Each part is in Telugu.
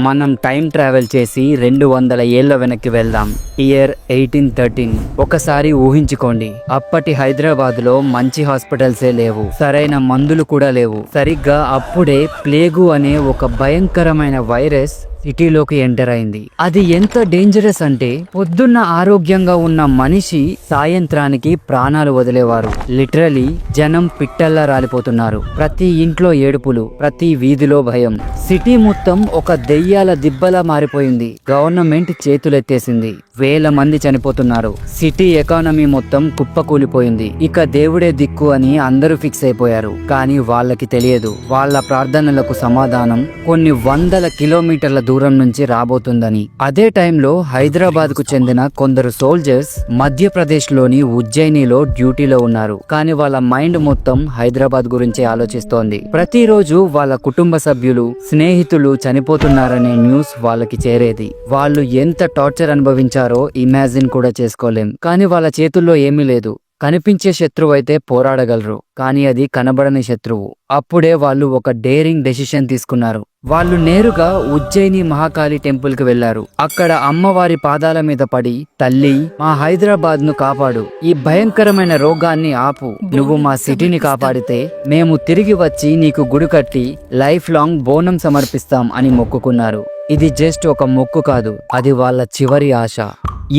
మనం టైం ట్రావెల్ చేసి 200 ఏళ్ల వెనక్కి వెళ్దాం. ఇయర్ 1813. ఒకసారి ఊహించుకోండి, అప్పటి హైదరాబాద్ లో మంచి హాస్పిటల్సే లేవు, సరైన మందులు కూడా లేవు. సరిగ్గా అప్పుడే ప్లేగు అనే ఒక భయంకరమైన వైరస్ సిటీలోకి ఎంటర్ అయింది. అది ఎంత డేంజరస్ అంటే పొద్దున్న ఆరోగ్యంగా ఉన్న మనిషి సాయంత్రానికి ప్రాణాలు వదిలేవారు. లిటరలీ జనం పిట్టల్లా రాలిపోతున్నారు. ప్రతి ఇంట్లో ఏడుపులు, ప్రతి వీధిలో భయం. సిటీ మొత్తం ఒక దెయ్యాల దిబ్బలా మారిపోయింది. గవర్నమెంట్ చేతులెత్తేసింది. వేల మంది చనిపోతున్నారు. సిటీ ఎకానమీ మొత్తం కుప్పకూలిపోయింది. ఇక దేవుడే దిక్కు అని అందరూ ఫిక్స్ అయిపోయారు. కానీ వాళ్ళకి తెలియదు, వాళ్ళ ప్రార్థనలకు సమాధానం కొన్ని వందల కిలోమీటర్ల దూరం నుంచి రాబోతుందని. అదే టైంలో హైదరాబాద్ కు చెందిన కొందరు సోల్జర్స్ మధ్యప్రదేశ్ లోని ఉజ్జయినిలో డ్యూటీలో ఉన్నారు. కానీ వాళ్ళ మైండ్ మొత్తం హైదరాబాద్ గురించి ఆలోచిస్తోంది. ప్రతిరోజు వాళ్ళ కుటుంబ సభ్యులు, స్నేహితులు చనిపోతున్నారనే న్యూస్ వాళ్ళకి చేరేది. వాళ్ళు ఎంత టార్చర్ అనుభవించారో ఇమాజిన్ కూడా చేసుకోలేం. కానీ వాళ్ళ చేతుల్లో ఏమీ లేదు. కనిపించే శత్రువు అయితే పోరాడగలరు, కానీ అది కనబడని శత్రువు. అప్పుడే వాళ్ళు ఒక డేరింగ్ డెసిషన్ తీసుకున్నారు. వాళ్ళు నేరుగా ఉజ్జయిని మహాకాళి టెంపుల్ కి వెళ్లారు. అక్కడ అమ్మవారి పాదాల మీద పడి, తల్లి, మా హైదరాబాద్ ను కాపాడు, ఈ భయంకరమైన రోగాన్ని ఆపు, నువ్వు మా సిటీని కాపాడితే మేము తిరిగి వచ్చి నీకు గుడి కట్టి లైఫ్ లాంగ్ బోనం సమర్పిస్తాం అని మొక్కుకున్నారు. ఇది జస్ట్ ఒక మొక్కు కాదు, అది వాళ్ళ చివరి ఆశ.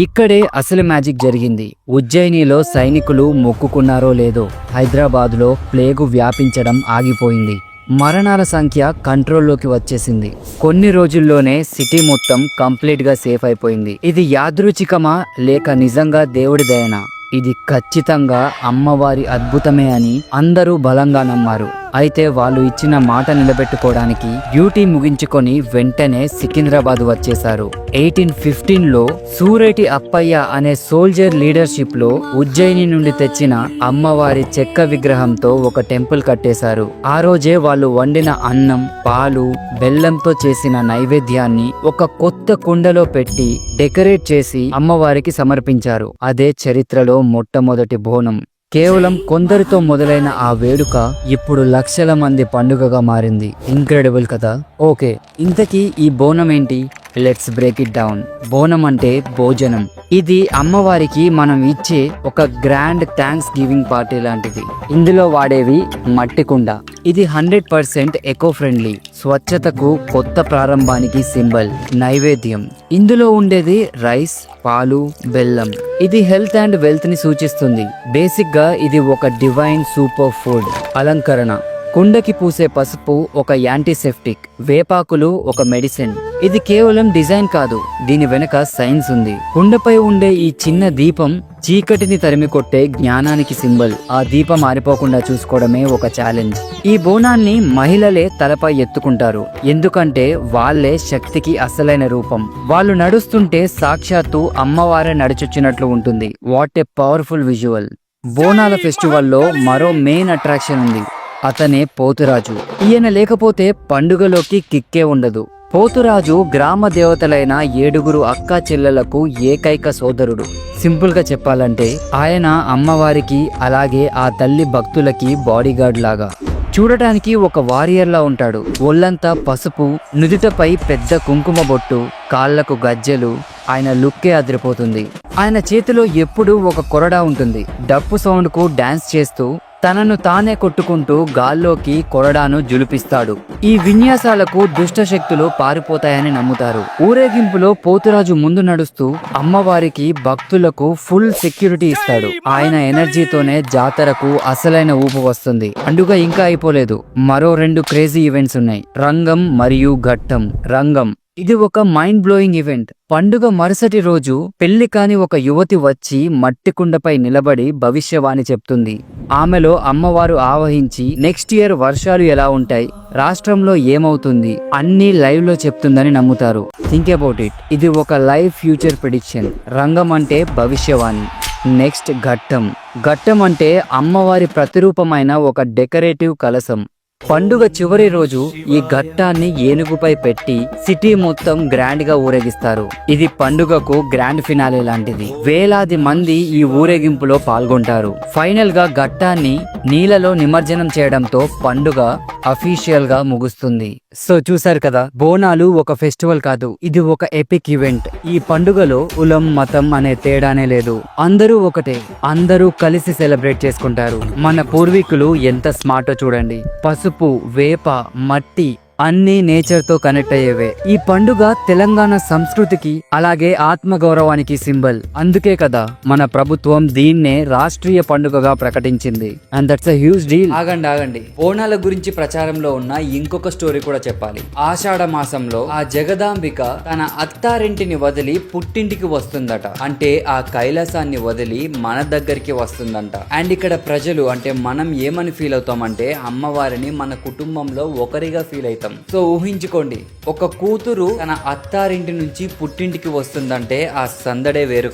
ఇక్కడే అసలు మ్యాజిక్ జరిగింది. ఉజ్జయినిలో సైనికులు మొక్కుకున్నారో లేదో, హైదరాబాద్ లో ప్లేగు వ్యాపించడం ఆగిపోయింది. మరణాల సంఖ్య కంట్రోల్లోకి వచ్చేసింది. కొన్ని రోజుల్లోనే సిటీ మొత్తం కంప్లీట్ గా సేఫ్ అయిపోయింది. ఇది యాదృచ్ఛికమా లేక నిజంగా దేవుడి దయనా? ఇది ఖచ్చితంగా అమ్మవారి అద్భుతమే అని అందరూ బలంగా నమ్మారు. అయితే వాళ్ళు ఇచ్చిన మాట నిలబెట్టుకోవడానికి డ్యూటీ ముగించుకొని వెంటనే సికింద్రాబాద్ వచ్చేశారు. 1815లో సూరేటి అప్పయ్య అనే సోల్జర్ లీడర్షిప్ లో ఉజ్జయిని నుండి తెచ్చిన అమ్మవారి చెక్క విగ్రహంతో ఒక టెంపుల్ కట్టేశారు. ఆ రోజే వాళ్ళు వండిన అన్నం, పాలు, బెల్లంతో చేసిన నైవేద్యాన్ని ఒక కొత్త కుండలో పెట్టి డెకరేట్ చేసి అమ్మవారికి సమర్పించారు. అదే చరిత్రలో మొట్టమొదటి బోనం. కేవలం కొందరితో మొదలైన ఆ వేడుక ఇప్పుడు లక్షల మంది పండుగగా మారింది. ఇంక్రెడిబుల్ కదా? ఓకే, ఇంతకీ ఈ బోనం ఏంటి? Let's break it down. బోనం అంటే భోజనం. ఇది అమ్మవారికి మనం ఇచ్చే ఒక గ్రాండ్ థ్యాంక్స్ గివింగ్ పార్టీ లాంటిది. ఇందులో వాడేవి మట్టి కుండ. ఇది 100% ఎకో ఫ్రెండ్లీ, స్వచ్ఛతకు, కొత్త ప్రారంభానికి సింబల్. నైవేద్యం, ఇందులో ఉండేది రైస్, పాలు, బెల్లం. ఇది హెల్త్ అండ్ వెల్త్ ని సూచిస్తుంది. బేసిక్ గా ఇది ఒక డివైన్ సూపర్ ఫుడ్. అలంకరణ, కుండకి పూసే పసుపు ఒక యాంటీసెప్టిక్, వేపాకులు ఒక మెడిసిన్. ఇది కేవలం డిజైన్ కాదు, దీని వెనక సైన్స్ ఉంది. కుండపై ఉండే ఈ చిన్న దీపం చీకటిని తరిమి కొట్టే జ్ఞానానికి సింబల్. ఆ దీపం ఆరిపోకుండా చూసుకోవడమే ఒక ఛాలెంజ్. ఈ బోనాన్ని మహిళలే తలపై ఎత్తుకుంటారు, ఎందుకంటే వాళ్ళే శక్తికి అసలైన రూపం. వాళ్ళు నడుస్తుంటే సాక్షాత్తు అమ్మవారే నడిచొచ్చినట్లు ఉంటుంది. What a powerful visual. బోనాల ఫెస్టివల్లో మరో మెయిన్ అట్రాక్షన్ ఉంది. అతనే పోతురాజు. ఈయన లేకపోతే పండుగలోకి కిక్కే ఉండదు. పోతురాజు గ్రామ దేవతలైన 7 అక్కా చెల్లెలకు ఏకైక సోదరుడు. సింపుల్ గా చెప్పాలంటే ఆయన అమ్మవారికి, అలాగే ఆ తల్లి భక్తులకి బాడీగార్డ్ లాగా. చూడటానికి ఒక వారియర్లా ఉంటాడు. ఒళ్ళంతా పసుపు, నుదుటపై పెద్ద కుంకుమ బొట్టు, కాళ్లకు గజ్జెలు. ఆయన లుక్కే అదిరిపోతుంది. ఆయన చేతిలో ఎప్పుడూ ఒక కొరడా ఉంటుంది. డప్పు సౌండ్ కు డాన్స్ చేస్తూ తనను తానే కొట్టుకుంటూ గాల్లోకి కొరడాను జులిపిస్తాడు. ఈ విన్యాసాలకు దుష్ట శక్తులు పారిపోతాయని నమ్ముతారు. ఊరేగింపులో పోతురాజు ముందు నడుస్తూ అమ్మవారికి, భక్తులకు ఫుల్ సెక్యూరిటీ ఇస్తాడు. ఆయన ఎనర్జీతోనే జాతరకు అసలైన ఊపు వస్తుంది. పండుగ ఇంకా అయిపోలేదు. మరో 2 క్రేజీ ఈవెంట్స్ ఉన్నాయి, రంగం మరియు ఘట్టం. రంగం, ఇది ఒక మైండ్ బ్లోయింగ్ ఈవెంట్. పండుగ మరుసటి రోజు పెళ్లి కాని ఒక యువతి వచ్చి మట్టి కుండపై నిలబడి భవిష్యవాణి చెప్తుంది. ఆమెలో అమ్మవారు ఆవహించి నెక్స్ట్ ఇయర్ వర్షాలు ఎలా ఉంటాయి, రాష్ట్రంలో ఏమవుతుంది అన్ని లైవ్ లో చెప్తుందని నమ్ముతారు. Think about it. ఇది ఒక లైవ్ ఫ్యూచర్ ప్రిడిక్షన్. రంగం అంటే భవిష్యవాణి. నెక్స్ట్ ఘట్టం. ఘట్టం అంటే అమ్మవారి ప్రతిరూపమైన ఒక డెకరేటివ్ కలశం. పండుగ చివరి రోజు ఈ ఘట్టాన్ని ఏనుగుపై పెట్టి సిటీ మొత్తం గ్రాండ్ గా ఊరేగిస్తారు. ఇది పండుగకు గ్రాండ్ ఫినాలే లాంటిది. వేలాది మంది ఈ ఊరేగింపులో పాల్గొంటారు. ఫైనల్ గా ఘట్టాన్ని నీళ్ళలో నిమజ్జనం చేయడంతో పండుగ అఫీషియల్ గా ముగుస్తుంది. సో చూసారు కదా, బోనాలు ఒక ఫెస్టివల్ కాదు, ఇది ఒక ఎపిక్ ఈవెంట్. ఈ పండుగలో కులం మతం అనే తేడానే లేదు. అందరూ ఒకటే, అందరూ కలిసి సెలబ్రేట్ చేసుకుంటారు. మన పూర్వీకులు ఎంత స్మార్టో చూడండి. పసుపు, వేప, మట్టి అన్ని నేచర్ తో కనెక్ట్ అయ్యేవే. ఈ పండుగ తెలంగాణ సంస్కృతికి అలాగే ఆత్మగౌరవానికి సింబల్. అందుకే కదా మన ప్రభుత్వం దీన్నే రాష్ట్రీయ పండుగగా ప్రకటించింది. And that's a huge deal. ఆగండి, బోనాల గురించి ప్రచారంలో ఉన్న ఇంకొక స్టోరీ కూడా చెప్పాలి. ఆషాఢ మాసంలో ఆ జగదాంబిక తన అత్తారింటిని వదిలి పుట్టింటికి వస్తుందట. అంటే ఆ కైలాసాన్ని వదిలి మన దగ్గరికి వస్తుందంట. అండ్ ఇక్కడ ప్రజలు అంటే మనం ఏమని ఫీల్ అవుతామంటే అమ్మవారిని మన కుటుంబంలో ఒకరిగా ఫీల్ అవుతాం. సో ఊహించుకోండి, ఒక కూతురు తన అత్తారింటి నుంచి పుట్టింటికి వస్తుందంటే ఆ సందడే వేరు కదా.